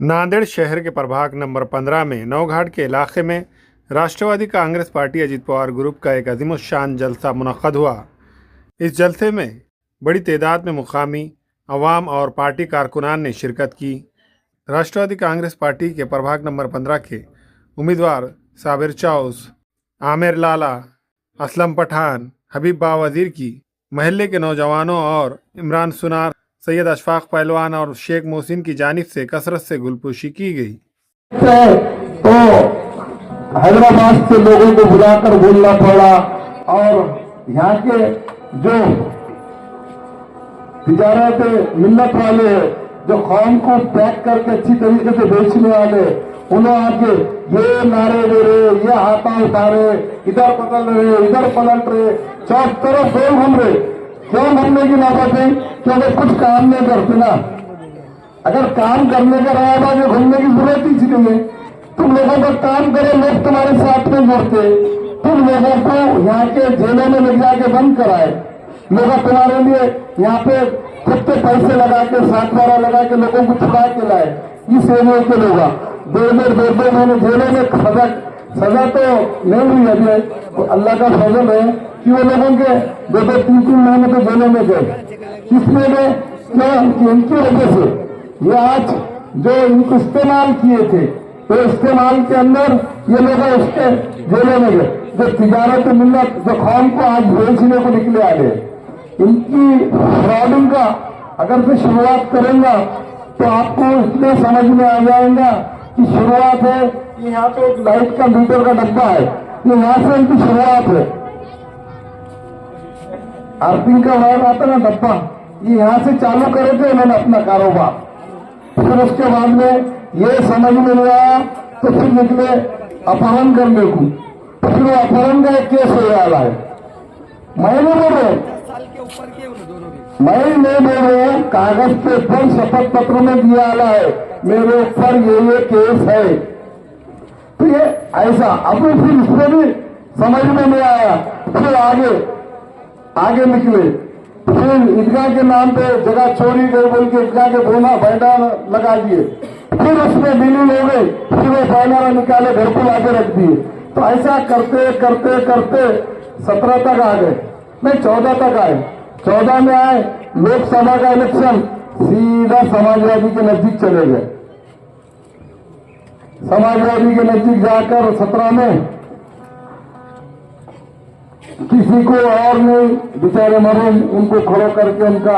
नांदेड़ शहर के प्रभाग नंबर 15 में नौघाट के इलाके में राष्ट्रवादी कांग्रेस पार्टी अजीत पवार ग्रुप का एक अजीमुश्शान जलसा मुनक्कद हुआ। इस जलसे में बड़ी तादाद में मुकामी अवाम और पार्टी कारकुनान ने शिरकत की। राष्ट्रवादी कांग्रेस पार्टी के प्रभाग नंबर 15 के उम्मीदवार साबिर चौस, आमिर लाला, असलम पठान, हबीब बा वजीर की महल्ले के नौजवानों और इमरान सुनार, सैयद अशफाक पहलवान और शेख मोहसिन की जानिब से कसरत से गुलपोशी की गई। तो हैदराबाद के लोगों को बुलाकर बोलना पड़ा और यहाँ के जो तिजारत मिल्लत वाले हैं, जो कौम को पैक करके अच्छी तरीके से बेचने वाले, उन्हें आके ये नारे दे रहे, ये हाथा उठा रहे, इधर पलट रहे, इधर पलट रहे, चार तरफ बोल घूम रहे। क्यों घूमने की नौबत है? क्योंकि कुछ काम नहीं करते ना। अगर काम करने का रहा था जो घूमने की जरूरत ही नहीं है। तुम लोगों का काम करो, लोग तुम्हारे साथ में जुड़ते। तुम लोगों को यहाँ के जेलों में ले जाके बंद कराए, लोग तुम्हारे लिए यहाँ पे खुद के पैसे लगा के, 7-12 लगा के लोगों को छुड़ा के लाए। इस एरिया के लोग 2 महीने जेलों में सजा तो नहीं हुई अभी, तो अल्लाह का फजल है कि वो लोगों के 2-3 महीने तो जेलों में गए। इसमें इनकी वजह से ये आज जो इनको इस्तेमाल किए थे, तो इस्तेमाल के अंदर ये लोग उसके जेलों में गए। जो तिजारत मिल्लत जो कौम को आज बेचने को निकले आ गए, इनकी फ्रॉडिंग का अगर से शुरुआत करेंगे तो आपको इसमें समझ में आ जाएगा कि शुरुआत है कि यहाँ पे एक लाइट का मीटर का डब्बा है, ये यहाँ से इनकी शुरुआत है। अर्थिंग का वायर आता ना डब्बा, ये यहाँ से चालू करे थे इन्होंने अपना कारोबार। फिर उसके बाद में ये समझ में नहीं आया तो फिर निकले अपहरण करने को, तो फिर वो अपहरण का एक केस हो रहा है। मैं नहीं बोल रहा, मैं नहीं बोल रहा हूँ, कागज के ऊपर शपथ पत्र में दिया आला है मेरे ऊपर ये केस है। तो ये ऐसा अब फिर इसमें भी समझ में नहीं आया, फिर आगे निकले। फिर ईदगाह के नाम पे जगह छोड़ी गई बोल के ईदगाह के बैनर लगा दिए, फिर उसमें बिलिंग हो गई, फिर वो बैनर निकाले घर को लाके रख दिए। तो ऐसा करते करते करते 17 तक आ गए, नहीं 14 तक आए। 14 में आए लोकसभा का इलेक्शन, सीधा समाजवादी के नजदीक चले गए। समाजवादी के नजदीक जाकर 17 में किसी को और नहीं, बेचारे मरूम उनको खड़ो करके उनका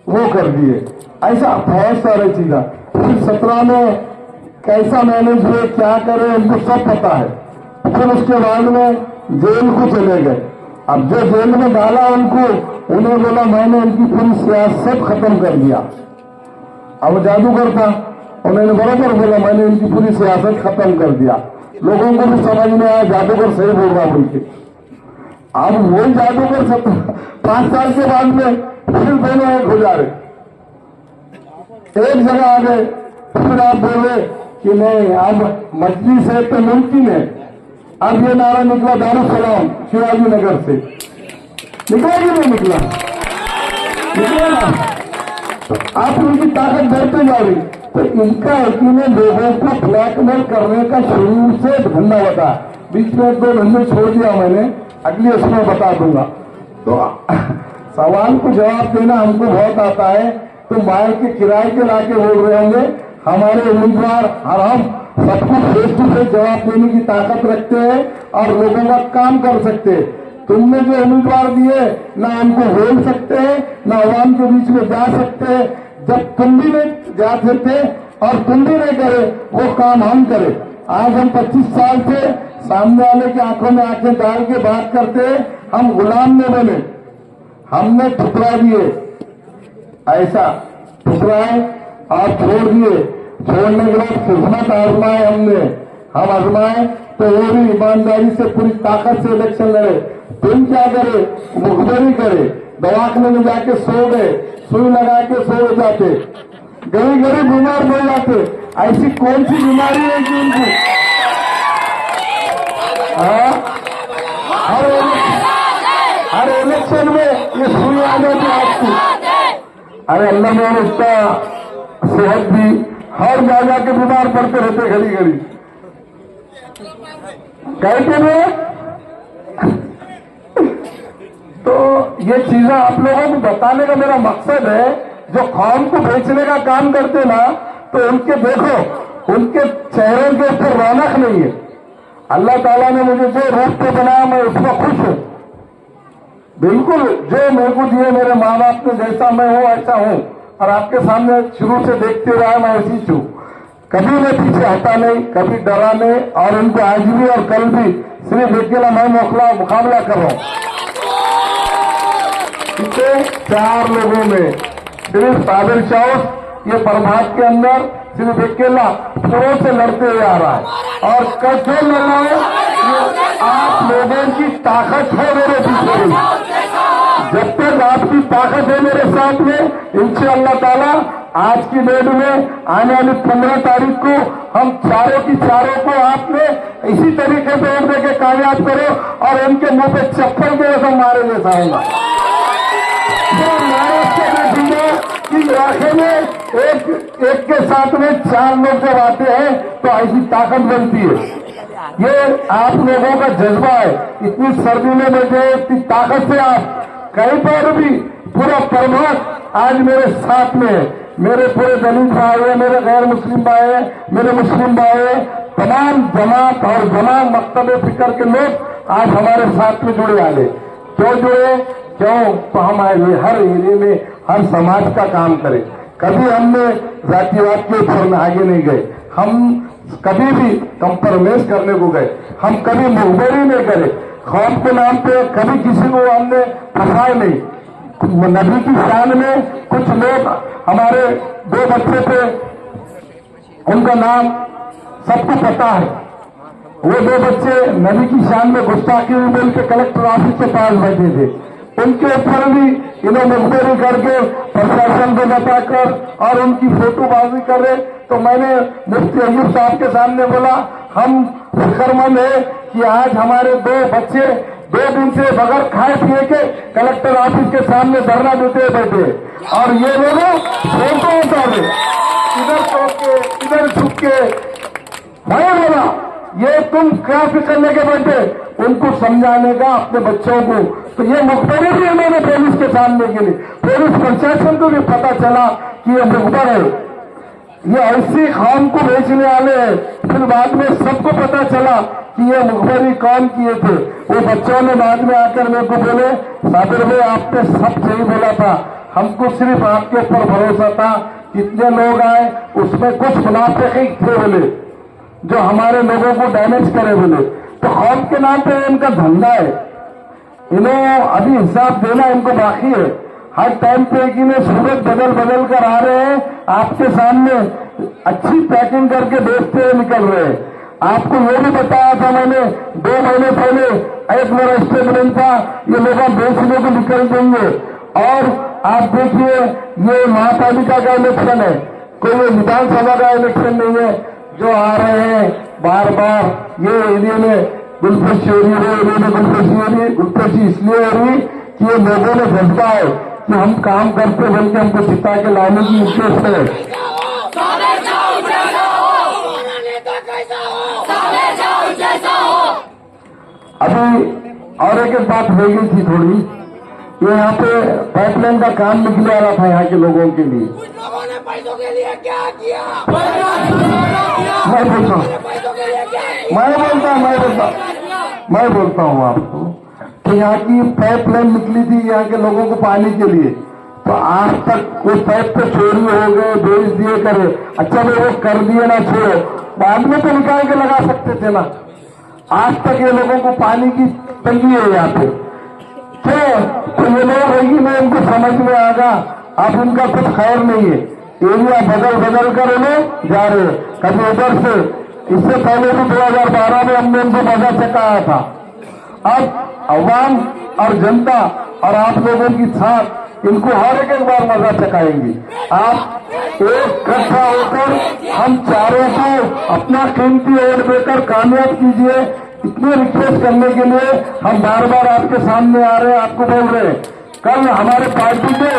वो कर दिए। ऐसा बहुत सारे चीजें। फिर 17 में कैसा मैनेज हुए, क्या करे, उनको सब पता है। फिर उसके बाद में जेल को चले गए। अब जो जेल में डाला उनको, उन्हें बोला मैंने उनकी पूरी सियासत खत्म कर दिया। अब जादूगर था, उन्होंने बराबर बोला मैंने इनकी पूरी सियासत खत्म कर दिया। लोगों को भी समझ में आया जादूगर सही बोल रहा बोल के। अब वही जादूगर 5 साल के बाद में फिर दोनों एक हो जा रहे, एक जगह आ गए। फिर आप बोले कि नहीं अब मजलिस है तो मुमकिन है। अब ये नारा निकला दारुसलाम शिवाजी नगर से, निकला कि नहीं निकला? निकला ना। आप उनकी ताकत बढ़ते जा रही। तो इनका इन्हें लोगों को ब्लैकमेल करने का शुरू से धंधा बता। बीच में 2 धंधे छोड़ दिया मैंने, अगली उसमें बता दूंगा। तो सवाल को जवाब देना हमको बहुत आता है। तो माल के किराए के लाके बोल रहे होंगे हमारे उम्मीदवार, और हम सबको फेस टू फेस जवाब देने की ताकत रखते हैं और लोगों का काम कर सकते हैं। तुमने जो उम्मीदवार दिए ना उनको बोल सकते हैं, ना आवाम के बीच में जा सकते हैं। जब तुम भी नहीं जाते थे और तुम भी नहीं करे, वो काम हम करें। आज हम 25 साल से सामने वाले की आंखों में आंखें डाल के बात करते हैं। हम गुलाम नहीं बने, हमने ठुकरा दिए। ऐसा ठुकराए और छोड़ दिए। छोड़ने के बाद खिदमत आजमाए हमने, हम आजमाए तो वो भी ईमानदारी से पूरी ताकत से इलेक्शन लड़े। तुम क्या करे, मुखबरी करे, दवाखाने में जाके सो गए, सुई लगा के सो जाते, गरीब बीमार हो जाते। ऐसी कौन सी बीमारी है कि उनको हर इलेक्शन में ये सुई आ जाती आपको। अरे अल्लाह ने उसका सेहत भी और जा जाके बीमार पड़ते रहते घड़ी घड़ी। कहते हैं तो ये चीजें आप लोगों को बताने का मेरा मकसद है। जो कौम को बेचने का काम करते ना, तो उनके देखो, उनके चेहरों के ऊपर रौनक नहीं है। अल्लाह ताला ने मुझे जो रूप पे बनाया मैं उसमें खुश हूं, बिल्कुल। जो मेरे को दिए मेरे माँ बाप ने, जैसा मैं हूं ऐसा हूं, और आपके सामने शुरू से देखते रहा मैं ऐसी छू। कभी मैं पीछे हटा नहीं, कभी डरा नहीं, और उनको आज भी और कल भी सिर्फ अकेला मैं मुकाबला कर रहा हूं। इतने 4 लोगों में सिर्फ साबिर चौथ ये प्रभात के अंदर सिर्फ अकेला पुरों से लड़ते हुए आ रहा है। और कैसे लड़ रहा है, ये आप लोगों की ताकत है मेरे पीछे। जब तक आपकी ताकत है मेरे साथ में, इंशाअल्लाह ताला आज की डेट में आने वाली 15 तारीख को हम चारों की चारों को आपने इसी तरीके से वोट देके कामयाब करो, और इनके मुंह पे चप्पल के जैसा मारे जैसा होगा। महाराष्ट्र में सुना कि इलाके में एक के साथ में 4 लोग जब आते हैं तो ऐसी ताकत बनती है। ये आप लोगों का जज्बा है। इतनी सर्दी में मुझे इतनी ताकत से आप कहीं पर भी पूरा प्रभात आज मेरे साथ में है। मेरे पूरे दलित भाई है, मेरे गैर मुस्लिम भाई है, मेरे मुस्लिम भाई है, तमाम जमात और तमाम मकतबे फिक्र के लोग आज हमारे साथ में जुड़े आ गए। क्यों जुड़े? क्यों? तो हम हर एरिया में हर समाज का काम करें। कभी हमने जातिवाद के ऊपर आगे नहीं गए, हम कभी भी कंप्रोमाइज करने को गए, हम कभी मुखबरी नहीं करे, कौम के नाम पे कभी किसी को हमने फंसाया नहीं। नबी की शान में कुछ लोग, हमारे 2 बच्चे थे, उनका नाम सबको पता है। वो 2 बच्चे नबी की शान में गुस्ताखी हुई बोल के कलेक्टर ऑफिस के पास बैठे थे। उनके ऊपर भी इन्हें मुखबरी करके प्रशासन को बताकर और उनकी फोटोबाजी कर रहे। तो मैंने मुफ्ती अयूब साहब के सामने बोला, हम फिक्रमंद है कि आज हमारे 2 बच्चे 2 दिन से बगैर खाए पिए के कलेक्टर ऑफिस के सामने धरना देते बैठे, और ये लोग फोटो उतार रहे, इधर टोक के इधर झुक के। मैं बोला, ये तुम क्या फिक्र लेके बैठे? उनको समझाने का अपने बच्चों को। तो ये मुखबरी भी इन्होंने पुलिस के सामने के लिए, पुलिस प्रशासन को भी पता चला कि ये मुखबर है, ये ऐसी कौम को बेचने वाले हैं। फिर बाद में सबको पता चला कि ये मुखबरी कौन किए थे। वो बच्चों ने बाद में आकर मेरे को बोले, साबिर भाई आपने सब सही बोला था, हमको सिर्फ आपके ऊपर भरोसा था। कितने लोग आए, उसमें कुछ मुनाफिक थे बोले, जो हमारे लोगों को डैमेज करे बोले। तो कौम के नाम पे इनका धंधा है, इन्हें अभी हिसाब देना इनको बाकी है। हर टाइम पे कि इन्हें सूरत बदल बदल कर आ रहे हैं, आपके सामने अच्छी पैकिंग करके बेचते हुए निकल रहे हैं। आपको ये भी बताया था मैंने 2 महीने पहले, एक मेरा स्टेटमेंट था, ये लोग बेचने को निकल देंगे। और आप देखिए, ये महापालिका का इलेक्शन है, कोई विधानसभा का इलेक्शन नहीं है। जो आ रहे हैं बार बार, ये एरिया में गुलफशी हो रही है, एरिया में गुलफशी हो रही है। गुलफशी इसलिए हो रही कि ये लोगों ने जज्बा है कि हम काम करते बल्कि हमको जिता के लाने की उद्देश्य है। अभी और एक बात हो गई थी थोड़ी, ये यहाँ पे पाइपलाइन का काम निकले आ रहा था यहाँ के लोगों के लिए। कुछ लोगों ने पैसों के लिए क्या किया? मैं बोलता हूँ, मैं बोलता हूँ आपको कि यहाँ की पाइपलाइन निकली थी यहाँ के लोगों को पानी के लिए। तो आज तक वो पाइप पे चोरी हो गए, बेच दिए करे। अच्छा वो कर दिए ना, छोड़ो, बाद में तो निकाल के लगा सकते थे ना। आज तक ये लोगों को पानी की तंगी है यहाँ पे। तो ये लोग रहेगी ना, इनको समझ में आएगा अब इनका कुछ खैर नहीं है। एरिया बदल बदल कर उन्हें जा रहे हैं, कभी उधर से। इससे पहले भी 2012 में हमने इनको मजा चकाया था। अब अवाम और जनता और आप लोगों की साथ इनको हर एक बार मजा चकाएंगे। आप एक इकट्ठा होकर हम चारों को अपना कीमती वोट देकर कामयाब कीजिए। इतने रिक्वेस्ट करने के लिए हम बार बार आपके सामने आ रहे हैं, आपको बोल रहे हैं। कल हमारे पार्टी के